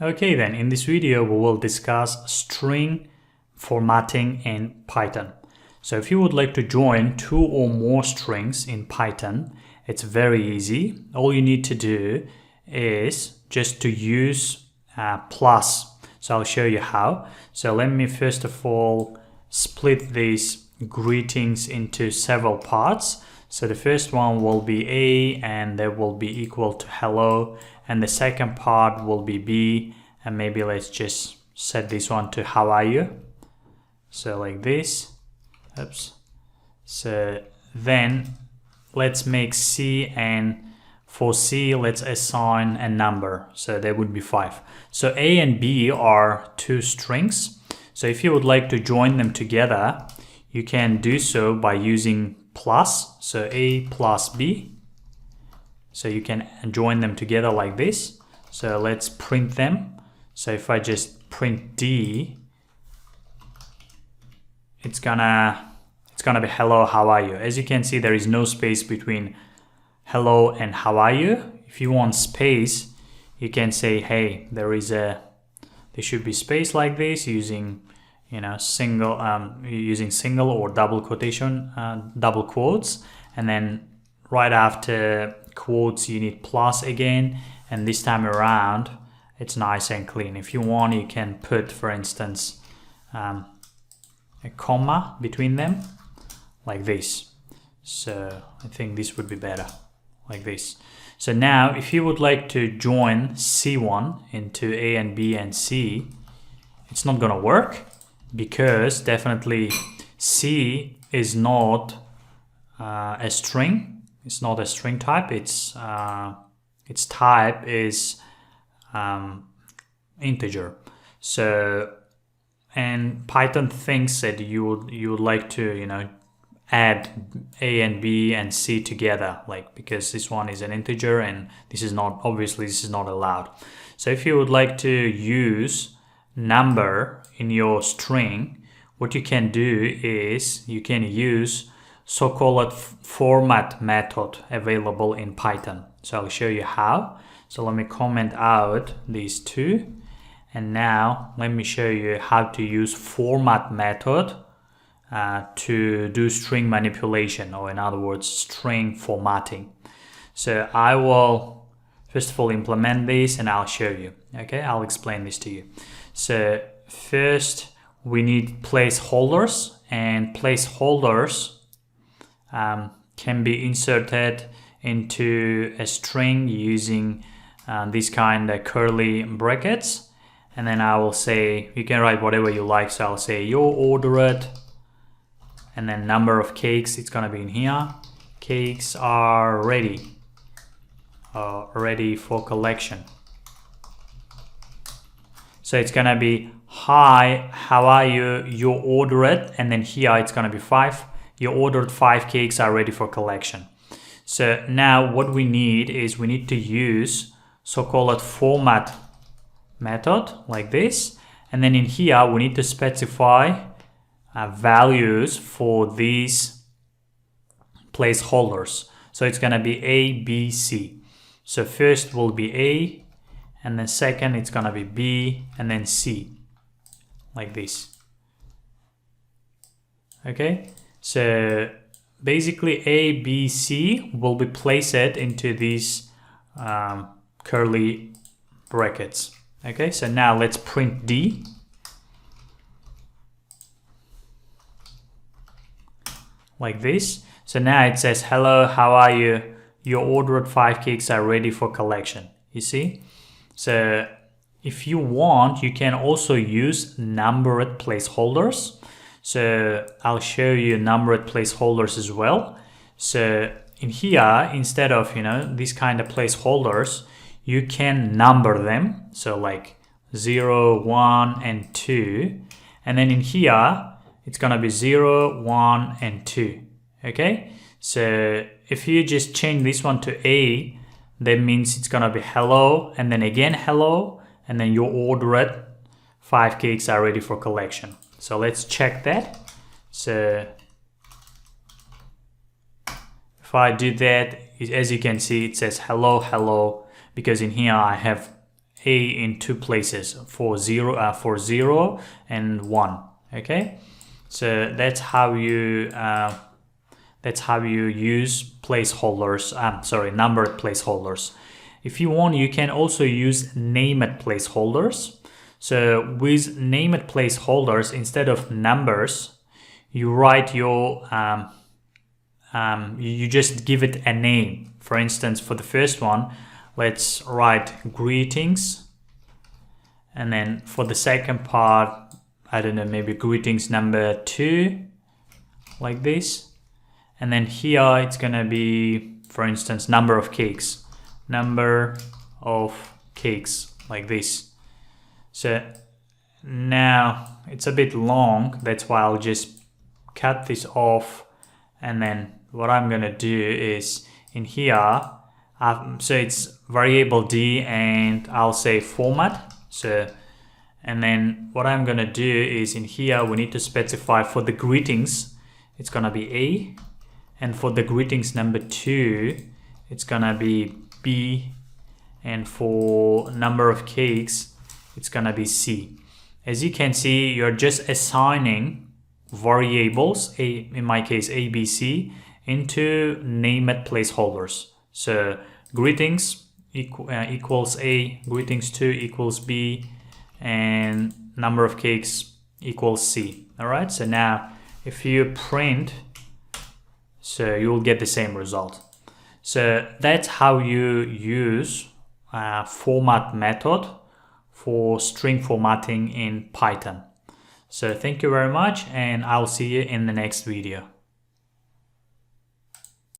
Okay then, in this video we will discuss string formatting in Python. So if you would like to join two or more strings in Python, it's very easy. All you need to do is just to use plus. So I'll show you how. So let me first of all split these greetings into several parts. So the first one will be A and that will be equal to hello, and the second part will be B, and maybe let's just set this one to how are you. So like this. Oops. So then let's make C, and for C let's assign a number, so that would be 5. So A and B are two strings. So if you would like to join them together, you can do so by using plus, so A plus B. So you can join them together like this. So let's print them. So if I just print D, it's gonna be hello, how are you? As you can see, there is no space between hello and how are you. If you want space, you can say, hey, there should be space like this using single or double quotation, double quotes, and then right after quotes you need plus again, and this time around it's nice and clean. If you want, you can put, for instance, a comma between them like this. So I think this would be better like this. So now if you would like to join C1 into A and B and C, it's not gonna work, because definitely C is not a string. It's not a string type. Its type is integer. So, and Python thinks that you would like to add A and B and C together, like, because this one is an integer and this is not, obviously this is not allowed. So if you would like to use number in your string, what you can do is you can use so-called format method available in Python. So I'll show you how. So let me comment out these two, and now let me show you how to use format method to do string manipulation, or in other words, string formatting. So I will first of all implement this and I'll show you. Okay, I'll explain this to you. So first we need placeholders, and placeholders can be inserted into a string using these kind of curly brackets, and then I will say, you can write whatever you like. So I'll say your ordered, and then number of cakes, it's gonna be in here. Cakes are ready for collection. So it's gonna be, hi, how are you? You ordered, and then here it's gonna be 5. You ordered 5 cakes, are ready for collection. So now what we need is we need to use so-called format method like this, and then in here we need to specify values for these placeholders. So it's gonna be A, B, C. So first will be A, and then second it's gonna be B, and then C, like this. Okay, so basically A, B, C will be placed into these curly brackets. Okay, so now let's print D. Like this. So now it says, hello, how are you? Your ordered 5 cakes are ready for collection. You see? So if you want, you can also use numbered placeholders. So I'll show you numbered placeholders as well. So in here, instead of these kind of placeholders, you can number them. So like 0, 1, and 2, and then in here it's gonna be 0, 1, and 2. Okay, so if you just change this one to A, that means it's gonna be hello, and then again hello, and then your ordered 5 cakes are ready for collection. So let's check that. So if I do that, as you can see, it says hello, hello, because in here I have A in two places for 0 and 1. Okay, so that's how you use placeholders. Numbered placeholders. If you want, you can also use named placeholders. So with named placeholders, instead of numbers, you write your you just give it a name. For instance, for the first one, let's write greetings, and then for the second part, I don't know, maybe greetings number 2, like this. And then here it's gonna be, for instance, number of cakes, like this. So now it's a bit long, that's why I'll just cut this off. And then what I'm gonna do is in here, so it's variable D, and I'll say format. So, and then what I'm gonna do is in here, we need to specify for the greetings, it's gonna be A. And for the greetings number 2, it's gonna be B. And for number of cakes, it's gonna be C. As you can see, you're just assigning variables, in my case A, B, C, into named placeholders. So greetings equals A, greetings 2 equals B, and number of cakes equals C. All right, so now if you print, so you will get the same result. So that's how you use format method for string formatting in Python. So thank you very much, and I'll see you in the next video.